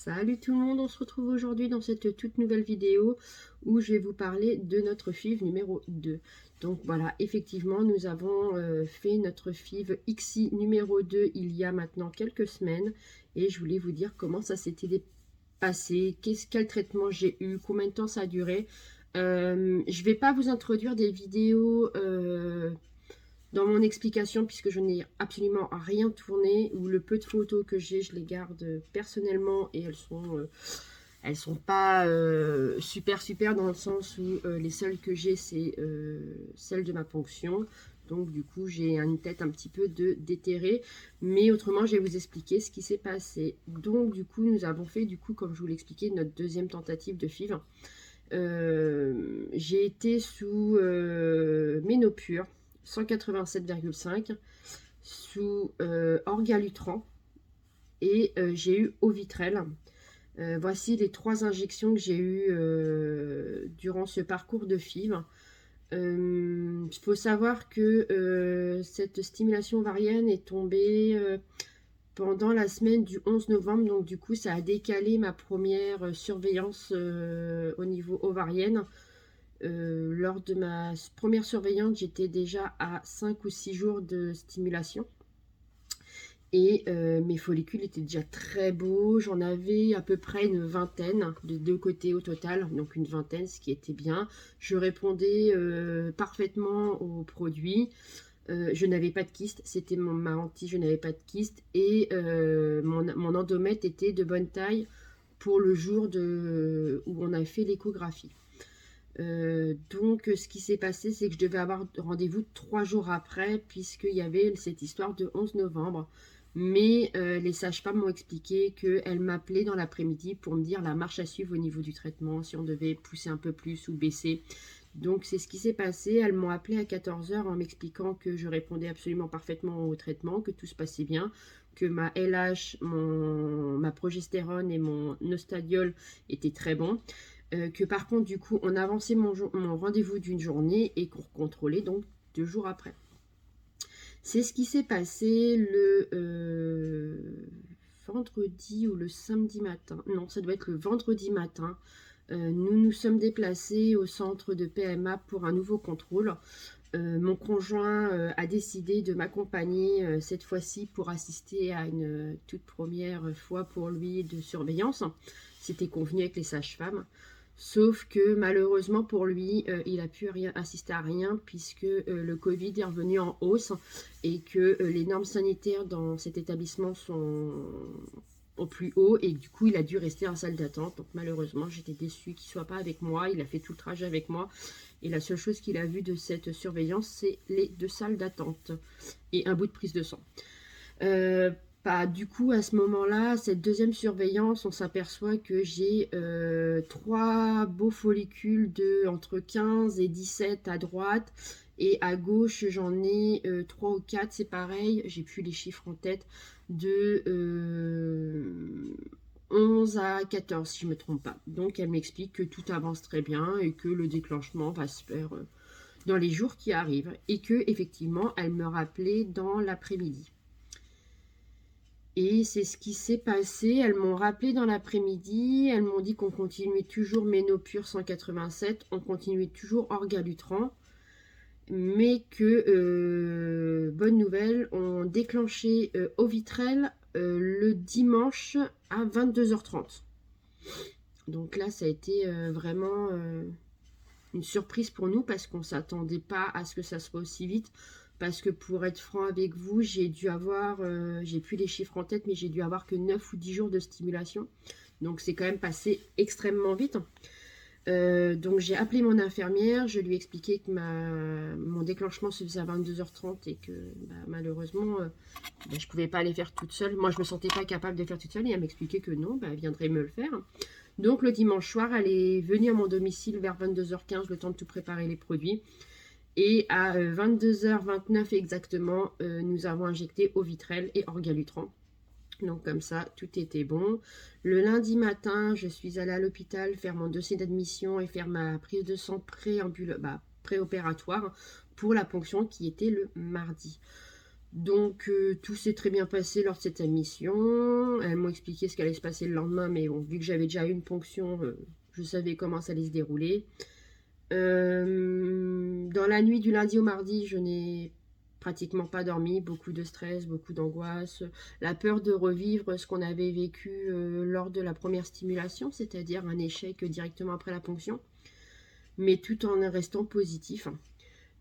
Salut tout le monde, on se retrouve aujourd'hui dans cette toute nouvelle vidéo où je vais vous parler de notre FIV numéro 2. Donc voilà, effectivement, nous avons fait notre FIV XI numéro 2 il y a maintenant quelques semaines et je voulais vous dire comment ça s'était passé, quel traitement j'ai eu, combien de temps ça a duré. Je vais pas vous introduire des vidéos dans mon explication, puisque je n'ai absolument rien tourné, ou le peu de photos que j'ai, je les garde personnellement et elles sont pas super dans le sens où les seules que j'ai, c'est celles de ma ponction. Donc du coup, j'ai une tête un petit peu de déterré. Mais autrement, je vais vous expliquer ce qui s'est passé. Donc du coup, nous avons fait, comme je vous l'expliquais, notre deuxième tentative de FIV. J'ai été sous Ménopure 187,5, sous Orgalutran et j'ai eu Ovitrel. Voici les 3 injections que j'ai eues durant ce parcours de FIV. Il faut savoir que cette stimulation ovarienne est tombée pendant la semaine du 11 novembre, donc du coup ça a décalé ma première surveillance au niveau ovarienne. Lors de ma première surveillance, j'étais déjà à 5 ou 6 jours de stimulation. Et mes follicules étaient déjà très beaux. J'en avais à peu près une vingtaine de deux côtés au total. Donc une vingtaine, ce qui était bien. Je répondais parfaitement aux produits. Je n'avais pas de kyste. C'était ma hantise, je n'avais pas de kyste. Et mon endomètre était de bonne taille pour le jour où on a fait l'échographie. Donc ce qui s'est passé, c'est que je devais avoir rendez-vous 3 jours après, puisqu'il y avait cette histoire de 11 novembre. Mais les sages-femmes m'ont expliqué qu'elles m'appelaient dans l'après-midi pour me dire la marche à suivre au niveau du traitement, si on devait pousser un peu plus ou baisser. Donc c'est ce qui s'est passé. Elles m'ont appelé à 14 h en m'expliquant que je répondais absolument parfaitement au traitement, que tout se passait bien, que ma LH, ma progestérone et mon oestradiol étaient très bons. Que par contre, du coup, on avançait mon rendez-vous d'une journée et qu'on recontrôlait donc 2 jours après. C'est ce qui s'est passé le vendredi ou le samedi matin. Non, ça doit être le vendredi matin. Nous nous sommes déplacés au centre de PMA pour un nouveau contrôle. Mon conjoint a décidé de m'accompagner cette fois-ci pour assister à une toute première fois pour lui de surveillance. C'était convenu avec les sages-femmes. Sauf que malheureusement pour lui, il n'a pu assister à rien puisque le Covid est revenu en hausse et que les normes sanitaires dans cet établissement sont au plus haut et du coup il a dû rester en salle d'attente. Donc malheureusement j'étais déçue qu'il ne soit pas avec moi, il a fait tout le trajet avec moi et la seule chose qu'il a vue de cette surveillance, c'est les 2 salles d'attente et un bout de prise de sang. Du coup, à ce moment-là, cette deuxième surveillance, on s'aperçoit que j'ai 3 beaux follicules de entre 15 et 17 à droite. Et à gauche, j'en ai 3 ou 4, c'est pareil, j'ai plus les chiffres en tête, de 11 à 14, si je ne me trompe pas. Donc, elle m'explique que tout avance très bien et que le déclenchement va se faire dans les jours qui arrivent. Et que, effectivement, elle me rappelait dans l'après-midi. Et c'est ce qui s'est passé. Elles m'ont rappelé dans l'après-midi. Elles m'ont dit qu'on continuait toujours Ménopure 187. On continuait toujours Orgalutran. Mais que, bonne nouvelle, on déclenchait Ovitrel le dimanche à 22 h 30. Donc là, ça a été vraiment une surprise pour nous parce qu'on ne s'attendait pas à ce que ça soit aussi vite. Parce que pour être franc avec vous, j'ai dû avoir, j'ai plus les chiffres en tête, mais j'ai dû avoir que 9 ou 10 jours de stimulation. Donc c'est quand même passé extrêmement vite. Donc j'ai appelé mon infirmière, je lui ai expliqué que mon déclenchement se faisait à 22 h 30 et que malheureusement je ne pouvais pas aller faire toute seule. Moi je ne me sentais pas capable de faire toute seule et elle m'expliquait que non, elle viendrait me le faire. Donc le dimanche soir, elle est venue à mon domicile vers 22 h 15, le temps de tout préparer les produits. Et à 22 h 29 exactement, nous avons injecté Ovitrel et Orgalutran. Donc comme ça, tout était bon. Le lundi matin, je suis allée à l'hôpital faire mon dossier d'admission et faire ma prise de sang préopératoire pour la ponction qui était le mardi. Donc tout s'est très bien passé lors de cette admission. Elles m'ont expliqué ce qui allait se passer le lendemain, mais bon, vu que j'avais déjà eu une ponction, je savais comment ça allait se dérouler. Dans la nuit du lundi au mardi, je n'ai pratiquement pas dormi, beaucoup de stress, beaucoup d'angoisse, la peur de revivre ce qu'on avait vécu lors de la première stimulation, c'est-à-dire un échec directement après la ponction, mais tout en restant positif.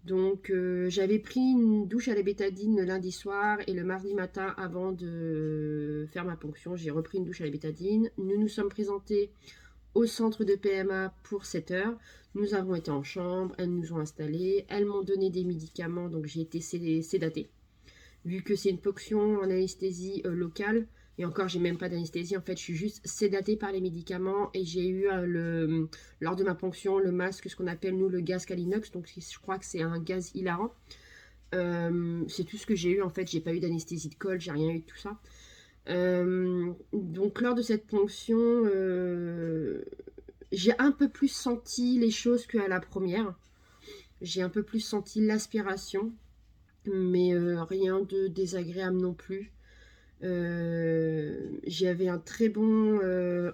Donc j'avais pris une douche à la bétadine le lundi soir et le mardi matin avant de faire ma ponction, j'ai repris une douche à la bétadine. Nous nous sommes présentés au centre de PMA pour 7 heures. Nous avons été en chambre, elles nous ont installés, elles m'ont donné des médicaments, donc j'ai été sédatée. Vu que c'est une ponction en anesthésie locale, et encore j'ai même pas d'anesthésie, en fait je suis juste sédatée par les médicaments et j'ai eu lors de ma ponction le masque, ce qu'on appelle nous le gaz Calinox, donc je crois que c'est un gaz hilarant. C'est tout ce que j'ai eu en fait, j'ai pas eu d'anesthésie de col, j'ai rien eu de tout ça. Donc lors de cette ponction, j'ai un peu plus senti les choses qu'à la première. J'ai un peu plus senti l'aspiration, mais rien de désagréable non plus. J'avais un très bon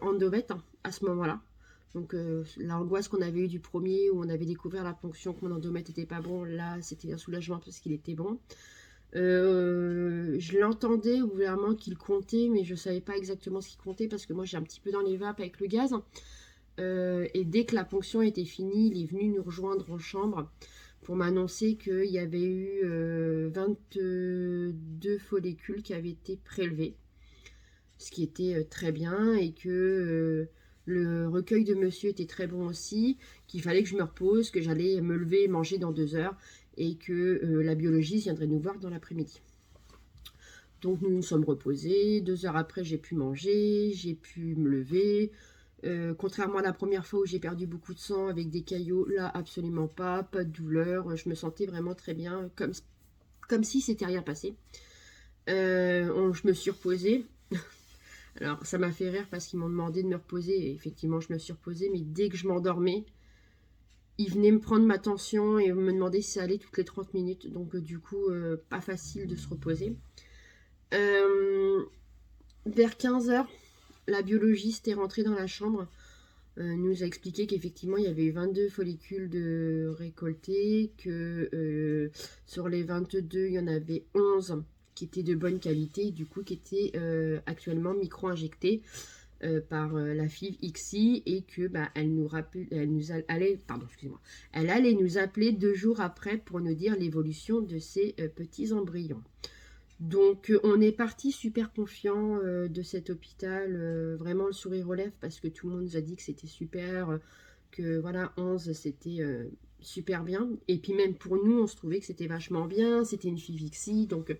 endomètre à ce moment-là. Donc l'angoisse qu'on avait eue du premier où on avait découvert la ponction, que mon endomètre n'était pas bon, là c'était un soulagement parce qu'il était bon. Je l'entendais au gouvernement qu'il comptait, mais je savais pas exactement ce qu'il comptait parce que moi j'ai un petit peu dans les vapes avec le gaz. Et dès que la ponction était finie, il est venu nous rejoindre en chambre pour m'annoncer qu'il y avait eu 22 follicules qui avaient été prélevés, ce qui était très bien, et que le recueil de monsieur était très bon aussi, qu'il fallait que je me repose, que j'allais me lever et manger dans 2 heures, et que la biologiste viendrait nous voir dans l'après-midi. Donc nous nous sommes reposés, 2 heures après j'ai pu manger, j'ai pu me lever. Contrairement à la première fois où j'ai perdu beaucoup de sang avec des caillots, là absolument pas, pas de douleur, je me sentais vraiment très bien, comme si c'était rien passé. Je me suis reposée. Alors ça m'a fait rire parce qu'ils m'ont demandé de me reposer, et effectivement je me suis reposée, mais dès que je m'endormais, ils venaient me prendre ma tension et me demander si ça allait toutes les 30 minutes, donc du coup pas facile de se reposer. Vers 15 heures, la biologiste est rentrée dans la chambre, nous a expliqué qu'effectivement il y avait eu 22 follicules de récoltés, que sur les 22 il y en avait 11 qui étaient de bonne qualité, du coup qui étaient actuellement micro-injectés par la FIV XI, et que elle allait nous appeler 2 jours après pour nous dire l'évolution de ces petits embryons. Donc on est parti super confiant de cet hôpital, vraiment le sourire aux lèvres parce que tout le monde nous a dit que c'était super, que voilà 11 c'était super bien, et puis même pour nous on se trouvait que c'était vachement bien, c'était une FIV-XI, donc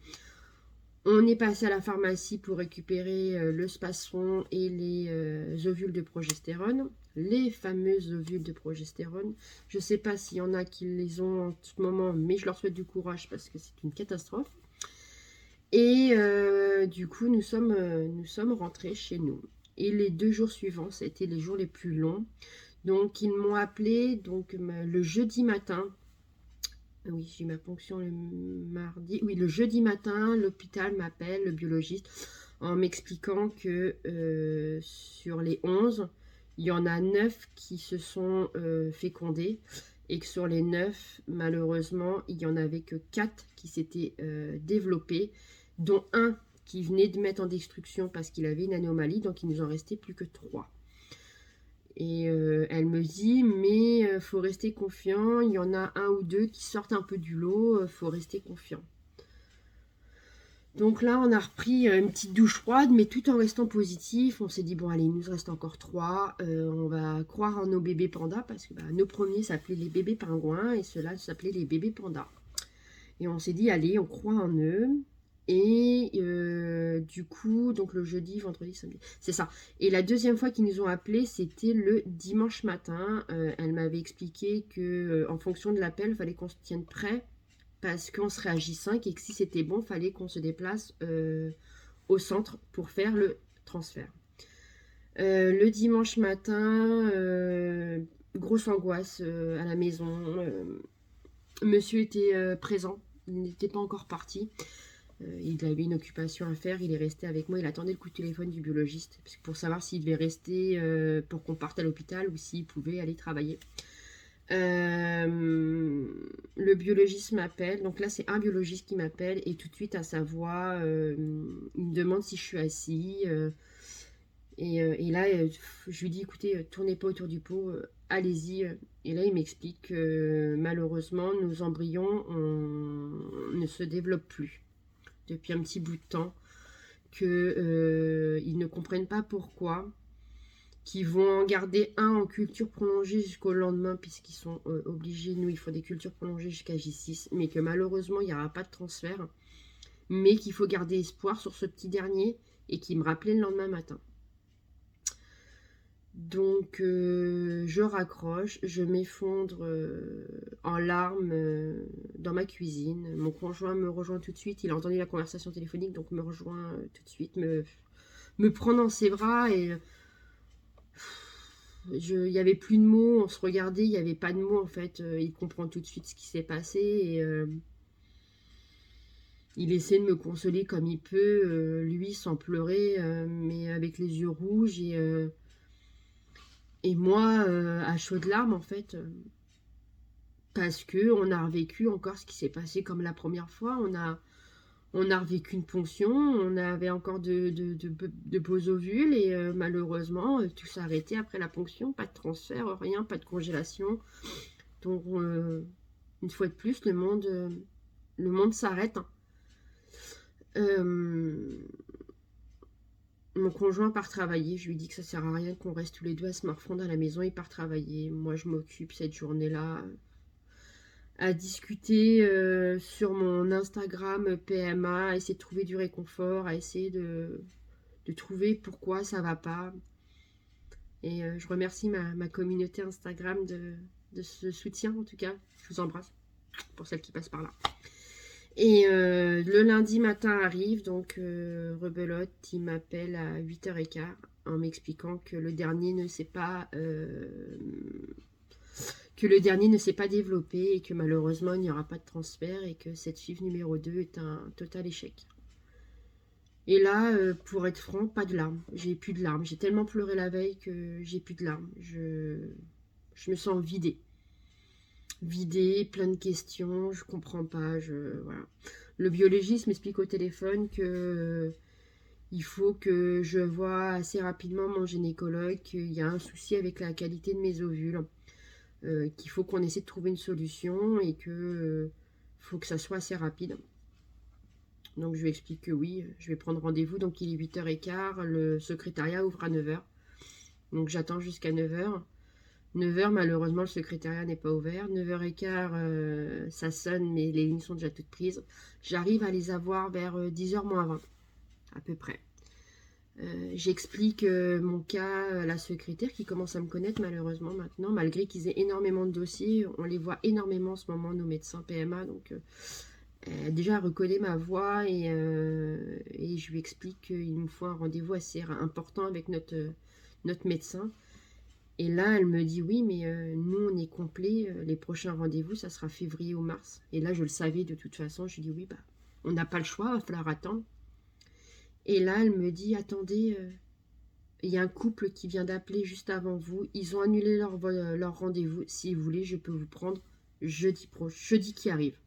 on est passé à la pharmacie pour récupérer le spasfon et les ovules de progestérone, les fameux ovules de progestérone. Je sais pas s'il y en a qui les ont en ce moment, mais je leur souhaite du courage parce que c'est une catastrophe. Et du coup, nous sommes rentrés chez nous. Et les 2 jours suivants, ça a été les jours les plus longs. Donc, ils m'ont appelé donc, le jeudi matin. Oui, j'ai ma ponction le mardi. Oui, le jeudi matin, l'hôpital m'appelle, le biologiste, en m'expliquant que sur les 11, il y en a 9 qui se sont fécondés. Et que sur les 9, malheureusement, il n'y en avait que 4 qui s'étaient développés, dont un qui venait de mettre en destruction parce qu'il avait une anomalie, donc il nous en restait plus que 3. Et elle me dit, mais faut rester confiant, il y en a 1 ou 2 qui sortent un peu du lot, faut rester confiant. Donc là, on a repris une petite douche froide, mais tout en restant positif. On s'est dit, bon allez, il nous reste encore 3, on va croire en nos bébés pandas, parce que nos premiers s'appelaient les bébés pingouins, et ceux-là s'appelaient les bébés pandas. Et on s'est dit, allez, on croit en eux. Et du coup, donc le jeudi, vendredi, samedi, c'est ça. Et la deuxième fois qu'ils nous ont appelés, c'était le dimanche matin. Elle m'avait expliqué que en fonction de l'appel, il fallait qu'on se tienne prêt parce qu'on serait à J5 et que si c'était bon, il fallait qu'on se déplace au centre pour faire le transfert. Le dimanche matin, grosse angoisse à la maison. Monsieur était présent, il n'était pas encore parti. Il avait une occupation à faire, il est resté avec moi, il attendait le coup de téléphone du biologiste pour savoir s'il devait rester pour qu'on parte à l'hôpital ou s'il pouvait aller travailler. Le biologiste m'appelle, donc là c'est un biologiste qui m'appelle et tout de suite à sa voix, il me demande si je suis assis et là je lui dis écoutez, tournez pas autour du pot, allez-y. Et là il m'explique que malheureusement nos embryons ne se développent plus depuis un petit bout de temps, que ils ne comprennent pas pourquoi, qui vont en garder un en culture prolongée jusqu'au lendemain, puisqu'ils sont obligés, nous, il faut des cultures prolongées jusqu'à J6, mais que malheureusement, il n'y aura pas de transfert, mais qu'il faut garder espoir sur ce petit dernier, et qui me rappelait le lendemain matin. Donc, je raccroche, je m'effondre en larmes dans ma cuisine. Mon conjoint me rejoint tout de suite, il a entendu la conversation téléphonique, donc me rejoint tout de suite, me prend dans ses bras et... Il n'y avait plus de mots, on se regardait, il n'y avait pas de mots en fait. Il comprend tout de suite ce qui s'est passé et il essaie de me consoler comme il peut, lui sans pleurer, mais avec les yeux rouges et moi à chaudes larmes en fait. Parce que on a revécu encore ce qui s'est passé comme la première fois. On a revécu une ponction, on avait encore de beaux ovules et malheureusement, tout s'est arrêté après la ponction. Pas de transfert, rien, pas de congélation. Donc, une fois de plus, le monde s'arrête. Mon conjoint part travailler. Je lui dis que ça sert à rien qu'on reste tous les deux à se morfondre à la maison. Il part travailler. Moi, je m'occupe cette journée-là à discuter sur mon Instagram PMA, à essayer de trouver du réconfort, à essayer de trouver pourquoi ça va pas. Et je remercie ma communauté Instagram de ce soutien en tout cas. Je vous embrasse pour celles qui passent par là. Et le lundi matin arrive, donc rebelote, il m'appelle à 8h15 en m'expliquant que le dernier ne s'est pas... développé et que malheureusement il n'y aura pas de transfert et que cette FIV numéro 2 est un total échec. Et là, pour être franc, pas de larmes. J'ai plus de larmes. J'ai tellement pleuré la veille que j'ai plus de larmes. Je me sens vidée. Vidée, plein de questions, je comprends pas. Voilà. Le biologiste m'explique au téléphone que il faut que je voie assez rapidement mon gynécologue, qu'il y a un souci avec la qualité de mes ovules. Qu'il faut qu'on essaie de trouver une solution et que faut que ça soit assez rapide. Donc je lui explique que oui, je vais prendre rendez-vous. Donc il est 8h15, le secrétariat ouvre à 9h. Donc j'attends jusqu'à 9h. 9h, malheureusement, le secrétariat n'est pas ouvert. 9h15, ça sonne, mais les lignes sont déjà toutes prises. J'arrive à les avoir vers 10h moins 20, à peu près. J'explique mon cas à la secrétaire qui commence à me connaître malheureusement maintenant, malgré qu'ils aient énormément de dossiers. On les voit énormément en ce moment, nos médecins PMA. Donc déjà, elle reconnaît ma voix et je lui explique qu'il nous faut un rendez-vous assez important avec notre médecin. Et là, elle me dit oui, mais nous, on est complet. Les prochains rendez-vous, ça sera février ou mars. Et là, je le savais de toute façon. Je lui dis oui, bah, on n'a pas le choix, il va falloir attendre. Et là, elle me dit, attendez, il y a un couple qui vient d'appeler juste avant vous. Ils ont annulé leur rendez-vous. Si vous voulez, je peux vous prendre jeudi qui arrive.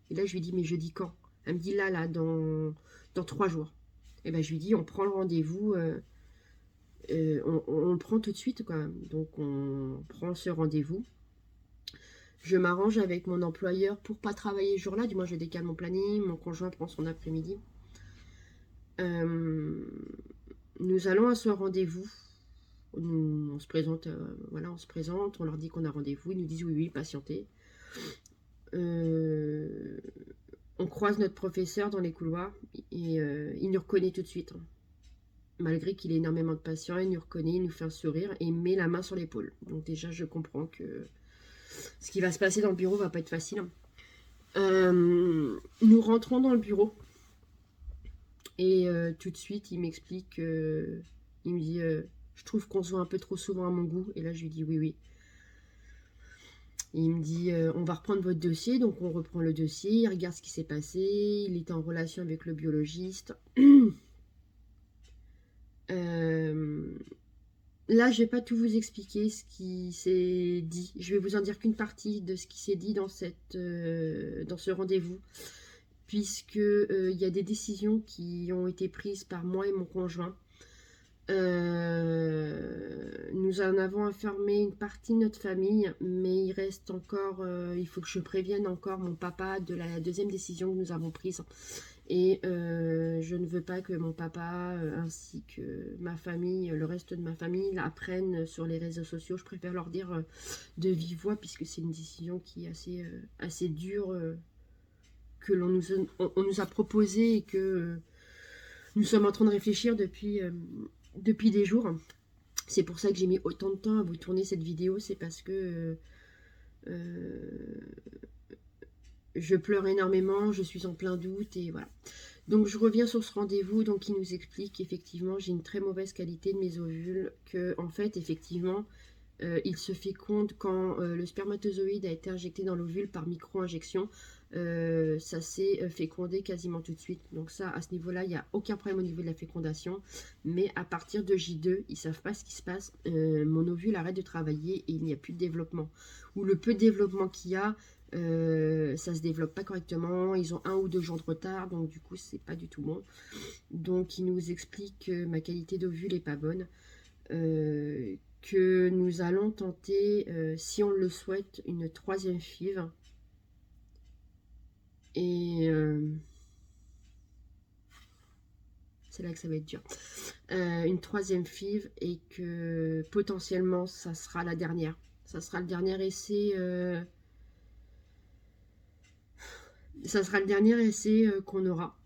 Et là, je lui dis, mais jeudi quand? Elle me dit, là, dans 3 jours. Et ben, je lui dis, on prend le rendez-vous, on le prend tout de suite, quoi. Donc, on prend ce rendez-vous. Je m'arrange avec mon employeur pour pas travailler ce jour-là. Du moins, je décale mon planning. Mon conjoint prend son après-midi. Nous allons à ce rendez-vous. On se présente, voilà, on se présente, on leur dit qu'on a rendez-vous. Ils nous disent oui, patientez. On croise notre professeur dans les couloirs et il nous reconnaît tout de suite. Malgré qu'il ait énormément de patients, il nous reconnaît, il nous fait un sourire et il met la main sur l'épaule. Donc déjà, je comprends que ce qui va se passer dans le bureau va pas être facile. Nous rentrons dans le bureau. Et tout de suite, il m'explique, il me dit, je trouve qu'on se voit un peu trop souvent à mon goût. Et là, je lui dis oui, oui. Et il me dit, on va reprendre votre dossier. Donc on reprend le dossier, il regarde ce qui s'est passé, il était en relation avec le biologiste. Là, je vais pas tout vous expliquer ce qui s'est dit. Je vais vous en dire qu'une partie de ce qui s'est dit dans ce rendez-vous. Puisque il y a des décisions qui ont été prises par moi et mon conjoint. Nous en avons informé une partie de notre famille, mais il reste encore, il faut que je prévienne encore mon papa de la deuxième décision que nous avons prise. Et je ne veux pas que mon papa ainsi que ma famille, le reste de ma famille, l'apprennent sur les réseaux sociaux. Je préfère leur dire de vive voix, puisque c'est une décision qui est assez dure, que on nous a proposé et que nous sommes en train de réfléchir depuis des jours. C'est pour ça que j'ai mis autant de temps à vous tourner cette vidéo, c'est parce que je pleure énormément, je suis en plein doute et voilà. Donc je reviens sur ce rendez-vous, donc il nous explique qu'effectivement j'ai une très mauvaise qualité de mes ovules, que en fait effectivement il se féconde quand le spermatozoïde a été injecté dans l'ovule par micro-injection. Ça s'est fécondé quasiment tout de suite. Donc ça, à ce niveau-là, il n'y a aucun problème au niveau de la fécondation. Mais à partir de J2, ils ne savent pas ce qui se passe. Mon ovule arrête de travailler et il n'y a plus de développement. Ou le peu de développement qu'il y a, ça ne se développe pas correctement. Ils ont 1 ou 2 jours de retard. Donc du coup, c'est pas du tout bon. Donc il nous explique que ma qualité d'ovule n'est pas bonne. Que nous allons tenter, si on le souhaite, une 3e FIV. Et c'est là que ça va être dur. Une 3e FIV et que potentiellement ça sera la dernière. Ça sera le dernier essai. Ça sera le dernier essai qu'on aura.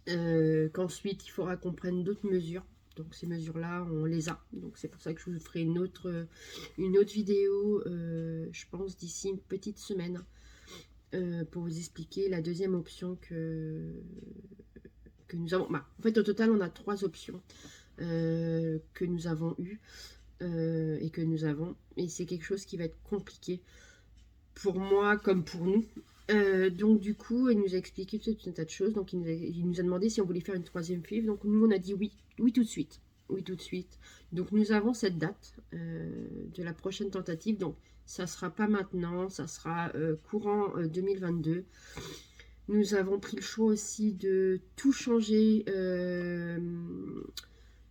Qu'ensuite il faudra qu'on prenne d'autres mesures. Donc ces mesures-là, on les a. Donc c'est pour ça que je vous ferai une autre vidéo, je pense, d'ici une petite semaine, pour vous expliquer la deuxième option que nous avons. Bah, en fait, au total, on a 3 options que nous avons eues et que nous avons. Et c'est quelque chose qui va être compliqué pour moi comme pour nous. Donc du coup, il nous a expliqué tout un tas de choses. Donc il nous a demandé si on voulait faire une 3e FIV. Donc nous, on a dit oui. Oui tout de suite. Oui tout de suite. Donc nous avons cette date de la prochaine tentative. Donc ça sera pas maintenant. Ça sera courant 2022. Nous avons pris le choix aussi de tout changer.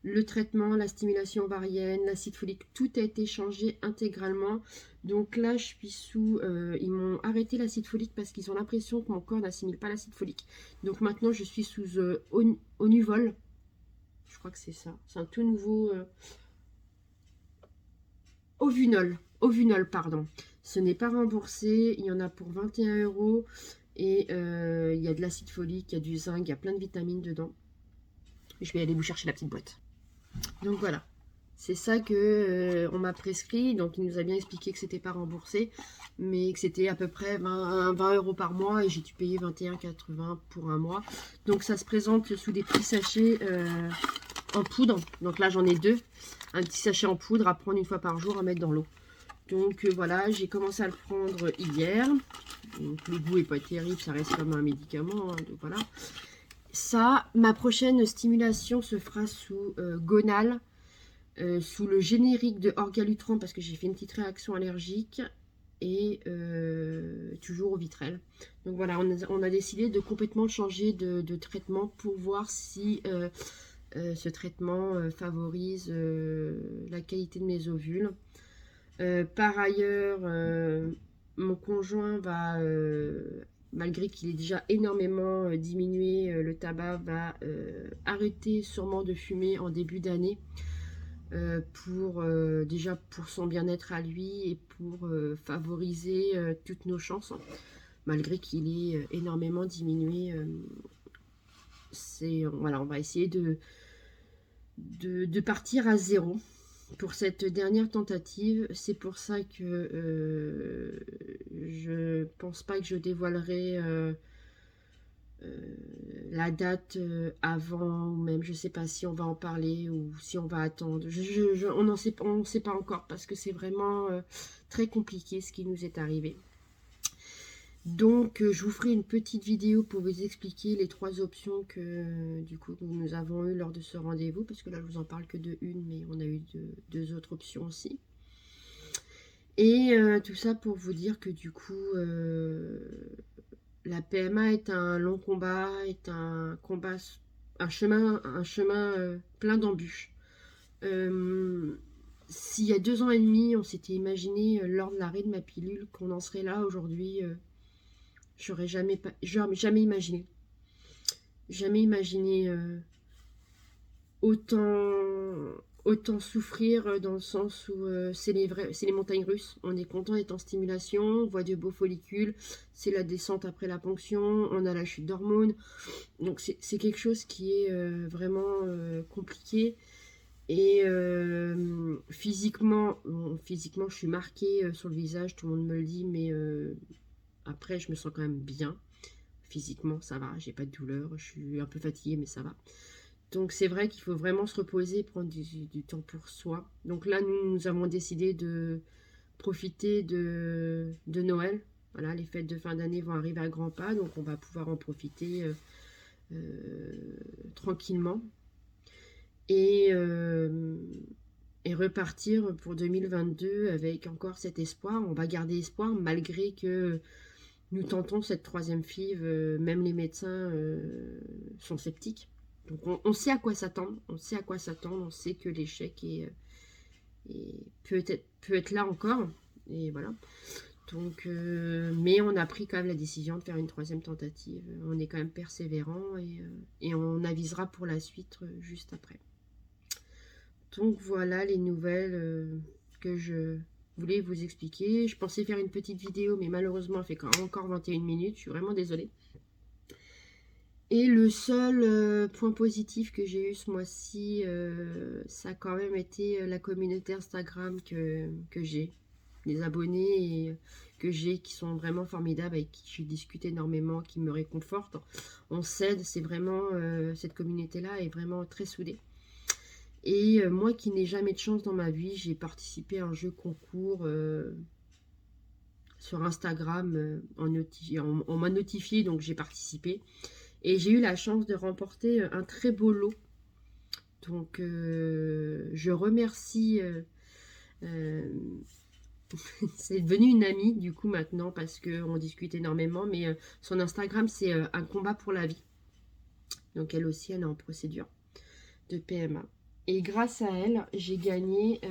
Le traitement, la stimulation ovarienne, l'acide folique, tout a été changé intégralement. Donc là, je suis sous... ils m'ont arrêté l'acide folique parce qu'ils ont l'impression que mon corps n'assimile pas l'acide folique. Donc maintenant, je suis sous Onuvol. Je crois que c'est ça. C'est un tout nouveau... Ovunol. Ovunol, pardon. Ce n'est pas remboursé. Il y en a pour 21 €. Et il y a de l'acide folique, il y a du zinc, il y a plein de vitamines dedans. Je vais aller vous chercher la petite boîte. Donc voilà, c'est ça que on m'a prescrit. Donc il nous a bien expliqué que c'était pas remboursé, mais que c'était à peu près 20 € par mois et j'ai dû payer 21,80 € pour un mois. Donc ça se présente sous des petits sachets en poudre. Donc là j'en ai 2, un petit sachet en poudre à prendre une fois par jour à mettre dans l'eau. Donc voilà, j'ai commencé à le prendre hier. Donc le goût est pas terrible, ça reste comme un médicament, hein, donc voilà. Ça, ma prochaine stimulation se fera sous Gonal, sous le générique de Orgalutran, parce que j'ai fait une petite réaction allergique, et toujours au Vitrel. Donc voilà, on a décidé de complètement changer de traitement pour voir si ce traitement favorise la qualité de mes ovules. Par ailleurs, mon conjoint va... malgré qu'il ait déjà énormément diminué le tabac, va arrêter sûrement de fumer en début d'année déjà pour son bien-être à lui et pour favoriser toutes nos chances, malgré qu'il ait énormément diminué. Voilà, on va essayer de partir à 0 pour cette dernière tentative. C'est pour ça que je pense pas que je dévoilerai la date avant, ou même je sais pas si on va en parler ou si on va attendre. On ne sait pas encore parce que c'est vraiment très compliqué ce qui nous est arrivé. Donc je vous ferai une petite vidéo pour vous expliquer les 3 options que du coup nous avons eues lors de ce rendez-vous, parce que là je vous en parle que de une, mais on a eu 2 autres options aussi. Et tout ça pour vous dire que du coup la PMA est un long combat, est un combat, un chemin plein d'embûches. S'il y a 2 ans et demi, on s'était imaginé lors de l'arrêt de ma pilule qu'on en serait là aujourd'hui, j'aurais jamais imaginé. Jamais imaginé autant souffrir, dans le sens où c'est les montagnes russes. On est content d'être en stimulation, on voit de beaux follicules, c'est la descente après la ponction, on a la chute d'hormones. Donc c'est quelque chose qui est vraiment compliqué. Et physiquement, je suis marquée sur le visage, tout le monde me le dit, mais après je me sens quand même bien. Physiquement ça va, j'ai pas de douleur, je suis un peu fatiguée mais ça va. Donc c'est vrai qu'il faut vraiment se reposer, prendre du temps pour soi. Donc là nous avons décidé de profiter de Noël. Voilà, les fêtes de fin d'année vont arriver à grands pas, donc on va pouvoir en profiter tranquillement. Et repartir pour 2022 avec encore cet espoir. On va garder espoir malgré que nous tentons cette 3e FIV, même les médecins sont sceptiques. Donc on sait à quoi s'attendre, on sait que l'échec peut être là encore, et voilà. Donc, mais on a pris quand même la décision de faire une 3e tentative. On est quand même persévérant et on avisera pour la suite juste après. Donc voilà les nouvelles que je voulais vous expliquer. Je pensais faire une petite vidéo, mais malheureusement, elle fait encore 21 minutes. Je suis vraiment désolée. Et le seul point positif que j'ai eu ce mois-ci, ça a quand même été la communauté Instagram que j'ai. Les abonnés que j'ai qui sont vraiment formidables, avec qui je discute énormément, qui me réconfortent. On s'aide, c'est vraiment, cette communauté-là est vraiment très soudée. Et moi qui n'ai jamais de chance dans ma vie, j'ai participé à un jeu concours sur Instagram. On m'a notifié, donc j'ai participé. Et j'ai eu la chance de remporter un très beau lot. Donc je remercie... c'est devenu une amie du coup maintenant, parce qu'on discute énormément. Mais son Instagram, c'est un combat pour la vie. Donc elle aussi, elle est en procédure de PMA. Et grâce à elle, j'ai gagné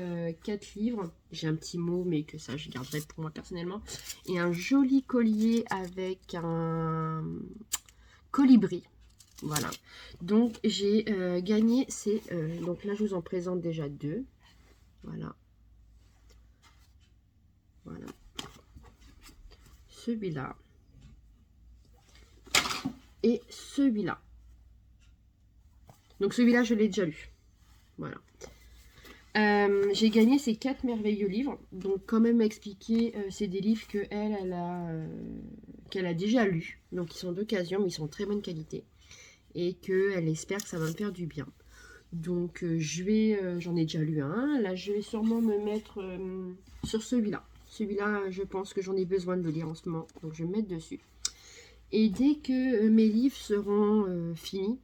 4 livres. J'ai un petit mot, mais que ça, je garderai pour moi personnellement. Et un joli collier avec un colibri. Voilà. Donc, j'ai gagné ces... donc là, je vous en présente déjà 2. Voilà. Voilà. Celui-là. Et celui-là. Donc, celui-là, je l'ai déjà lu. Voilà. J'ai gagné ces 4 merveilleux livres. Donc quand même expliquer, c'est des livres que qu'elle a déjà lus. Donc ils sont d'occasion, mais ils sont de très bonne qualité. Et qu'elle espère que ça va me faire du bien. Donc j'en ai déjà lu un. Là je vais sûrement me mettre sur celui-là. Celui-là, je pense que j'en ai besoin de le lire en ce moment. Donc je vais me mettre dessus. Et dès que mes livres seront finis,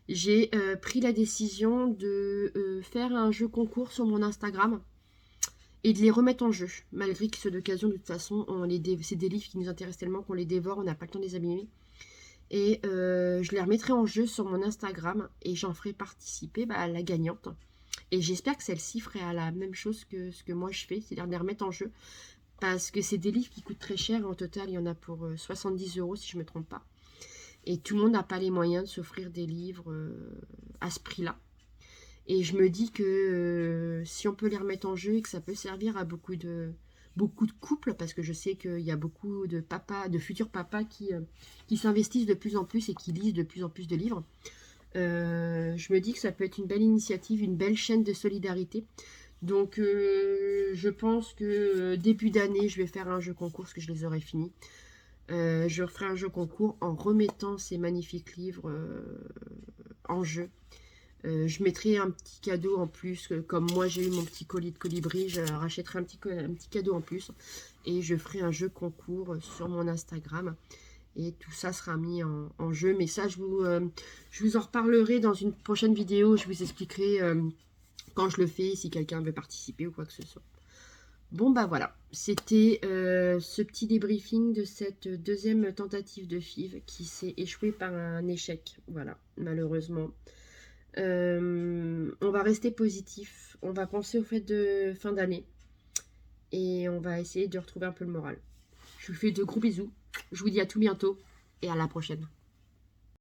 j'ai pris la décision de faire un jeu concours sur mon Instagram et de les remettre en jeu. Malgré que ceux d'occasion, de toute façon, c'est des livres qui nous intéressent tellement qu'on les dévore, on n'a pas le temps de les abîmer. Et je les remettrai en jeu sur mon Instagram et j'en ferai participer la gagnante. Et j'espère que celle-ci fera la même chose que ce que moi je fais, c'est-à-dire de les remettre en jeu. Parce que c'est des livres qui coûtent très cher. En total, il y en a pour 70 € si je ne me trompe pas. Et tout le monde n'a pas les moyens de s'offrir des livres à ce prix-là. Et je me dis que si on peut les remettre en jeu et que ça peut servir à beaucoup de couples, parce que je sais qu'il y a beaucoup de papas, de futurs papas qui s'investissent de plus en plus et qui lisent de plus en plus de livres. Je me dis que ça peut être une belle initiative, une belle chaîne de solidarité. Donc je pense que début d'année, je vais faire un jeu concours, parce que je les aurai finis. Je referai un jeu concours en remettant ces magnifiques livres en jeu. Je mettrai un petit cadeau en plus, comme moi j'ai eu mon petit colis de colibri, je rachèterai un petit cadeau en plus. Et je ferai un jeu concours sur mon Instagram. Et tout ça sera mis en jeu. Mais ça, je vous en reparlerai dans une prochaine vidéo. Je vous expliquerai quand je le fais, si quelqu'un veut participer ou quoi que ce soit. Bon, bah voilà. C'était ce petit débriefing de cette deuxième tentative de FIV qui s'est échouée par un échec. Voilà, malheureusement. On va rester positif. On va penser au fait de fin d'année. Et on va essayer de retrouver un peu le moral. Je vous fais de gros bisous. Je vous dis à tout bientôt et à la prochaine.